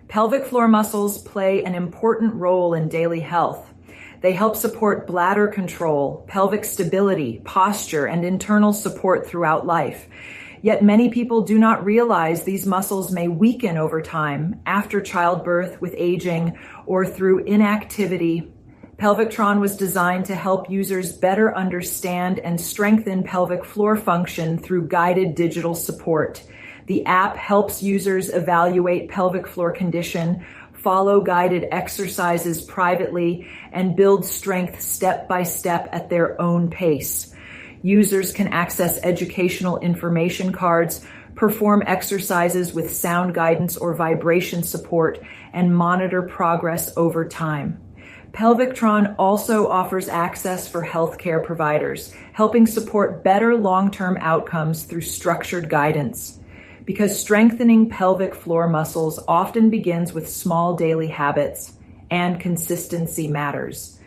Pelvic floor muscles play an important role in daily health. They help support bladder control, pelvic stability, posture, and internal support throughout life. Yet many people do not realize these muscles may weaken over time after childbirth, with aging, or through inactivity. PelvicTron was designed to help users better understand and strengthen pelvic floor function through guided digital support. The app helps users evaluate pelvic floor condition, follow guided exercises privately, and build strength step by step at their own pace. Users can access educational information cards, perform exercises with sound guidance or vibration support, and monitor progress over time. PelvicTron also offers access for healthcare providers, helping support better long-term outcomes through structured guidance. Because strengthening pelvic floor muscles often begins with small daily habits, and consistency matters.